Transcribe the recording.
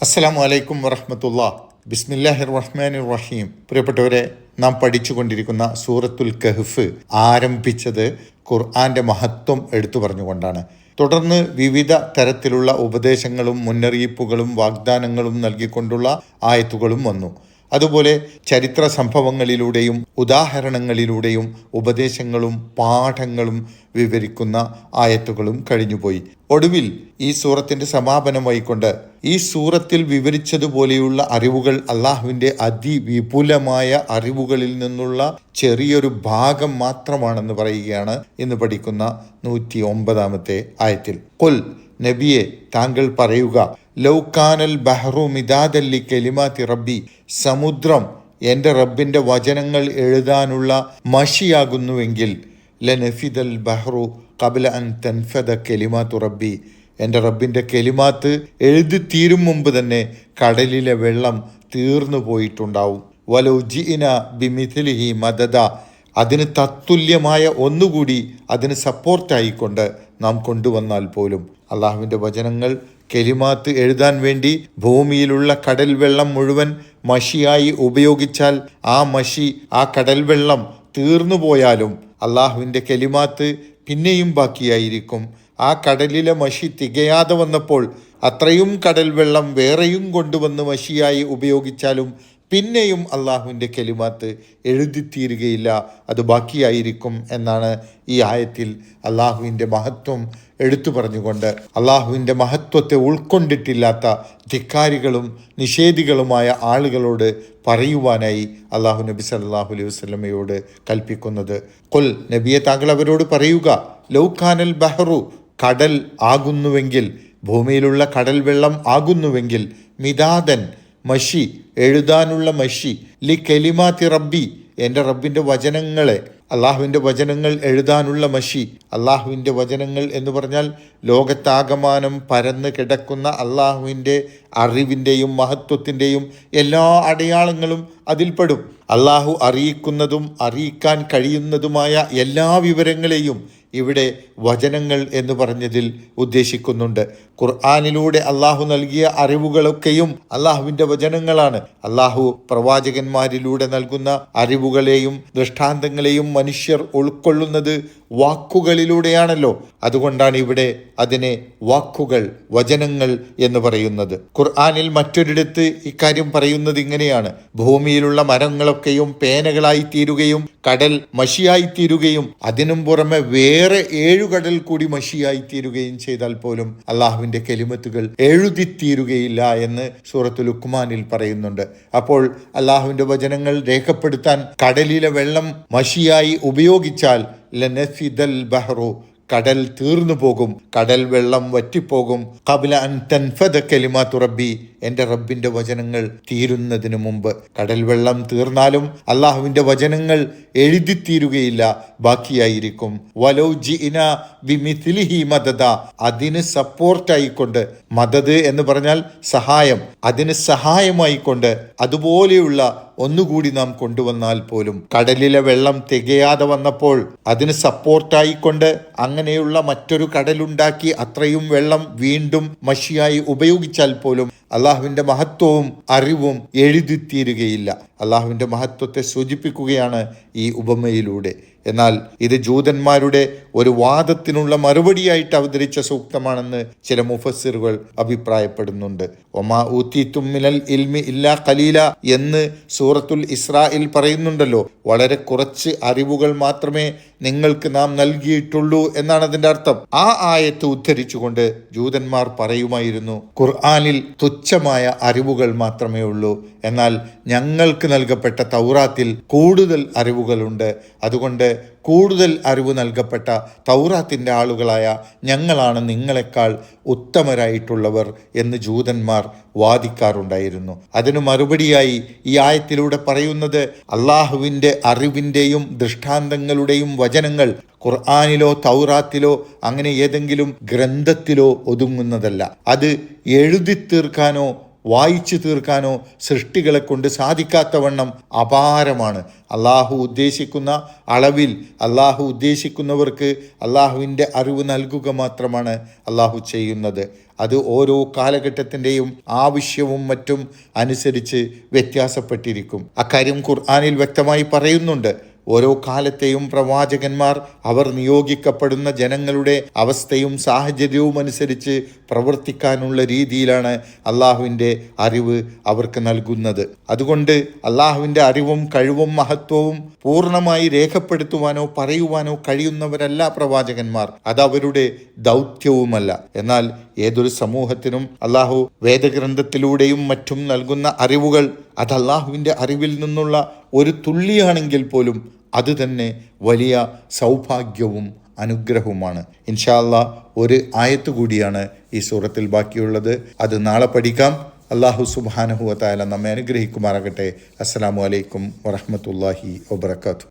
അസ്സലാമു അലൈക്കും വറഹ്മത്തുള്ളാഹി. ബിസ്മില്ലാഹിർ റഹ്മാനിർ റഹീം. പ്രിയപ്പെട്ടവരെ, നാം പഠിച്ചുകൊണ്ടിരിക്കുന്ന സൂറത്തുൽ കഹ്ഫ് ആരംഭിച്ചത് ഖുർആന്റെ മഹത്വം എടുത്തു പറഞ്ഞുകൊണ്ടാണ്. തുടർന്ന് വിവിധ തരത്തിലുള്ള ഉപദേശങ്ങളും മുന്നറിയിപ്പുകളും വാഗ്ദാനങ്ങളും നൽകിക്കൊണ്ടുള്ള ആയത്തുകളും വന്നു. അതുപോലെ ചരിത്ര സംഭവങ്ങളിലൂടെയും ഉദാഹരണങ്ങളിലൂടെയും ഉപദേശങ്ങളും പാഠങ്ങളും വിവരിക്കുന്ന ആയത്തുകളും കഴിഞ്ഞുപോയി. ഒടുവിൽ ഈ സൂറത്തിന്റെ സമാപനമായിക്കൊണ്ട് ഈ സൂറത്തിൽ വിവരിച്ചതുപോലെയുള്ള അറിവുകൾ അള്ളാഹുവിൻ്റെ അതിവിപുലമായ അറിവുകളിൽ നിന്നുള്ള ചെറിയൊരു ഭാഗം മാത്രമാണെന്ന് പറയുകയാണ് ഇന്ന് പഠിക്കുന്ന 109 ആയത്തിൽ. ഖുൽ, നബിയെ താങ്കൾ പറയുക, ലൗകാനൽ ബഹ്റു മിദാദല്ലി കലിമാതി റബ്ബി, സമുദ്രം എൻ്റെ റബ്ബിൻ്റെ വചനങ്ങൾ എഴുതാനുള്ള മഷിയാകുന്നുവെങ്കിൽ, ലനഫിദൽ ബഹ്റു ഖബ്ല അൻ തൻഫദ കലിമാതു റബ്ബി, എൻ്റെ റബ്ബിൻ്റെ കെലിമാത്ത് എഴുതി തീരും മുമ്പ് തന്നെ കടലിലെ വെള്ളം തീർന്നു പോയിട്ടുണ്ടാവും. വലൗ ജിഇന ബിമിഥ്ലിഹി മദദ, അതിന് തത്തുല്യമായ ഒന്നുകൂടി അതിന് സപ്പോർട്ടായിക്കൊണ്ട് നാം കൊണ്ടുവന്നാൽ പോലും അള്ളാഹുവിൻ്റെ വചനങ്ങൾ കെലിമാത്ത് എഴുതാൻ വേണ്ടി ഭൂമിയിലുള്ള കടൽ വെള്ളം മുഴുവൻ മഷിയായി ഉപയോഗിച്ചാൽ ആ മഷി, ആ കടൽ വെള്ളം തീർന്നു പോയാലും അള്ളാഹുവിൻ്റെ കെലിമാത്ത് പിന്നെയും ബാക്കിയായിരിക്കും. ആ കടലിലെ മഷി തികയാതെ വന്നപ്പോൾ അത്രയും കടൽ വെള്ളം വേറെയും കൊണ്ടുവന്ന് മഷിയായി ഉപയോഗിച്ചാലും പിന്നെയും അള്ളാഹുവിൻ്റെ കെലിമാത്ത് എഴുതിത്തീരുകയില്ല, അത് ബാക്കിയായിരിക്കും എന്നാണ് ഈ ആയത്തിൽ അള്ളാഹുവിൻ്റെ മഹത്വം എടുത്തു പറഞ്ഞുകൊണ്ട് അള്ളാഹുവിൻ്റെ മഹത്വത്തെ ഉൾക്കൊണ്ടിട്ടില്ലാത്ത ധിക്കാരികളും നിഷേധികളുമായ ആളുകളോട് പറയുവാനായി അള്ളാഹു നബി സല്ലല്ലാഹു അലൈഹി വസല്ലമയോട് കൽപ്പിക്കുന്നത്. ഖുൽ, നബിയെ താങ്കൾ അവരോട് പറയുക, ലൗകാനൽ ബഹ്റു, കടൽ ആകുന്നുവെങ്കിൽ, ഭൂമിയിലുള്ള കടൽ വെള്ളം ആകുന്നുവെങ്കിൽ, മിദാദൻ, മഷി, എഴുതാനുള്ള മഷി, ലി കലിമാതി റബ്ബി, എൻ്റെ റബ്ബിൻ്റെ വചനങ്ങളെ, അള്ളാഹുവിൻ്റെ വചനങ്ങൾ എഴുതാനുള്ള മഷി. അള്ളാഹുവിൻ്റെ വചനങ്ങൾ എന്ന് പറഞ്ഞാൽ ലോകത്താകമാനം പരന്ന് കിടക്കുന്ന അള്ളാഹുവിൻ്റെ അറിവിൻ്റെയും മഹത്വത്തിൻ്റെയും എല്ലാ അടയാളങ്ങളും അതിൽപ്പെടും. അള്ളാഹു അറിയിക്കുന്നതും അറിയിക്കാൻ കഴിയുന്നതുമായ എല്ലാ വിവരങ്ങളെയും ഇവിടെ വചനങ്ങൾ എന്ന് പറഞ്ഞതിൽ ഉദ്ദേശിക്കുന്നുണ്ട്. ഖുർആനിലൂടെ അള്ളാഹു നൽകിയ അറിവുകളൊക്കെയും അള്ളാഹുവിൻ്റെ വചനങ്ങളാണ്. അള്ളാഹു പ്രവാചകന്മാരിലൂടെ നൽകുന്ന അറിവുകളെയും ദൃഷ്ടാന്തങ്ങളെയും മനുഷ്യർ ഉൾക്കൊള്ളുന്നത് വാക്കുകളിലൂടെയാണല്ലോ. അതുകൊണ്ടാണ് ഇവിടെ അതിനെ വാക്കുകൾ, വചനങ്ങൾ എന്ന് പറയുന്നത്. ഖുർആനിൽ മറ്റൊരിടത്ത് ഇക്കാര്യം പറയുന്നത് ഇങ്ങനെയാണ്: ഭൂമിയിലുള്ള മരങ്ങളൊക്കെയും പേനകളായി തീരുകയും കടൽ മഷിയായി തീരുകയും അതിനും പുറമെ വേറെ 7 കടൽ കൂടി മഷിയായി തീരുകയും ചെയ്താൽ പോലും അള്ളാഹുവിൻ്റെ കെലിമത്തുകൾ എഴുതിത്തീരുകയില്ല എന്ന് സൂറത്തുൽ ലുഖ്മാനിൽ പറയുന്നുണ്ട്. അപ്പോൾ അള്ളാഹുവിൻ്റെ വചനങ്ങൾ രേഖപ്പെടുത്താൻ കടലിലെ വെള്ളം മഷിയായി ഉപയോഗിച്ചാൽ ലനഫിദൽ ബഹ്റു, കടൽ തീർന്നു പോകും, കടൽ വെള്ളം വറ്റിപ്പോകും. ഖബ്ല അൻ തൻഫദ കലിമാതു റബ്ബി, എൻ്റെ റബ്ബിൻ്റെ വചനങ്ങൾ തീരുന്നതിന് മുമ്പ്. കടൽ വെള്ളം തീർന്നാലും അള്ളാഹുവിൻ്റെ വചനങ്ങൾ എഴുതിത്തീരുകയില്ല, ബാക്കിയായിരിക്കും. വലൗ ജിഇന ബിമിഥ്ലിഹി മദദ, അതിന് സപ്പോർട്ടായിക്കൊണ്ട്, മദദ് എന്ന് പറഞ്ഞാൽ സഹായം, അതിന് സഹായമായിക്കൊണ്ട് അതുപോലെയുള്ള ഒന്നുകൂടി നാം കൊണ്ടുവന്നാൽ പോലും, കടലിലെ വെള്ളം തികയാതെ വന്നപ്പോൾ അതിന് സപ്പോർട്ടായിക്കൊണ്ട് അങ്ങനെയുള്ള മറ്റൊരു കടലുണ്ടാക്കി അത്രയും വെള്ളം വീണ്ടും മഷിയായി ഉപയോഗിച്ചാൽ പോലും അള്ളാഹുവിൻ്റെ മഹത്വവും അറിവും എഴുതിത്തീരുകയില്ല. അള്ളാഹുവിൻ്റെ മഹത്വത്തെ സൂചിപ്പിക്കുകയാണ് ഈ ഉപമയിലൂടെ. എന്നാൽ ഇത് ജൂതന്മാരുടെ ഒരു വാദത്തിനുള്ള മറുപടിയായിട്ട് അവതരിച്ച സൂക്തമാണെന്ന് ചില മുഫസ്സിറുകൾ അഭിപ്രായപ്പെടുന്നുണ്ട്. ഒമാ ഊതീതും മിനൽ ഇൽമി ഇല്ലാ ഖലീല എന്ന് സൂറത്തുൽ ഇസ്രായിൽ പറയുന്നുണ്ടല്ലോ. വളരെ കുറച്ച് അറിവുകൾ മാത്രമേ നിങ്ങൾക്ക് നാം നൽകിയിട്ടുള്ളൂ എന്നാണ് അതിൻ്റെ അർത്ഥം. ആ ആയത്ത് ഉദ്ധരിച്ചുകൊണ്ട് ജൂതന്മാർ പറയുമായിരുന്നു, ഖുർആനിൽ തുച്ഛമായ അറിവുകൾ മാത്രമേ ഉള്ളൂ, എന്നാൽ ഞങ്ങൾക്ക് നൽകപ്പെട്ട തൗറാത്തിൽ കൂടുതൽ അറിവുകളുണ്ട്. അതുകൊണ്ട് കൂടുതൽ അറിവ് നൽകപ്പെട്ട തൗറാത്തിൻ്റെ ആളുകളായ ഞങ്ങളാണ് നിങ്ങളെക്കാൾ ഉത്തമരായിട്ടുള്ളവർ എന്ന് ജൂതന്മാർ വാദിക്കാറുണ്ടായിരുന്നു. അതിനു മറുപടിയായി ഈ ആയത്തിലൂടെ പറയുന്നത്, അള്ളാഹുവിൻ്റെ അറിവിൻ്റെയും ദൃഷ്ടാന്തങ്ങളുടെയും വചനങ്ങൾ ഖുർആനിലോ തൗറാത്തിലോ അങ്ങനെ ഏതെങ്കിലും ഗ്രന്ഥത്തിലോ ഒതുങ്ങുന്നതല്ല. അത് എഴുതി തീർക്കാനോ വായിച്ചു തീർക്കാനോ സൃഷ്ടികളെ കൊണ്ട് സാധിക്കാത്തവണ്ണം അപാരമാണ്. അള്ളാഹു ഉദ്ദേശിക്കുന്ന അളവിൽ അള്ളാഹു ഉദ്ദേശിക്കുന്നവർക്ക് അള്ളാഹുവിൻ്റെ അറിവ് നൽകുക മാത്രമാണ് അള്ളാഹു ചെയ്യുന്നത്. അത് ഓരോ കാലഘട്ടത്തിൻ്റെയും ആവശ്യവും മറ്റും അനുസരിച്ച് വ്യത്യാസപ്പെട്ടിരിക്കും. അക്കാര്യം ഖുർആനിൽ വ്യക്തമായി പറയുന്നുണ്ട്. ഓരോ കാലത്തെയും പ്രവാചകന്മാർ അവർ നിയോഗിക്കപ്പെടുന്ന ജനങ്ങളുടെ അവസ്ഥയും സാഹചര്യവും അനുസരിച്ച് പ്രവർത്തിക്കാനുള്ള രീതിയിലാണ് അള്ളാഹുവിൻ്റെ അറിവ് അവർക്ക് നൽകുന്നത്. അതുകൊണ്ട് അള്ളാഹുവിൻ്റെ അറിവും കഴിവും മഹത്വവും പൂർണ്ണമായി രേഖപ്പെടുത്തുവാനോ പറയുവാനോ കഴിയുന്നവരല്ല പ്രവാചകന്മാർ. അതവരുടെ ദൗത്യവുമല്ല. എന്നാൽ ഏതൊരു സമൂഹത്തിനും അള്ളാഹു വേദഗ്രന്ഥത്തിലൂടെയും മറ്റും നൽകുന്ന അറിവുകൾ അത് അള്ളാഹുവിൻ്റെ അറിവിൽ നിന്നുള്ള ഒരു തുള്ളിയാണെങ്കിൽ പോലും അത് തന്നെ വലിയ സൗഭാഗ്യവും അനുഗ്രഹവുമാണ്. ഇൻഷാ അല്ലാഹ് ഒരു ആയത്ത് കൂടിയാണ് ഈ സൂറത്തിൽ ബാക്കിയുള്ളത്. അത് നാളെ പഠിക്കാം. അള്ളാഹു സുബ്ഹാനഹു വ തആല നമ്മെ അനുഗ്രഹിക്കുമാറാകട്ടെ. അസ്സലാമു അലൈക്കും വറഹ്മത്തുള്ളാഹി വബറകാതുഹു.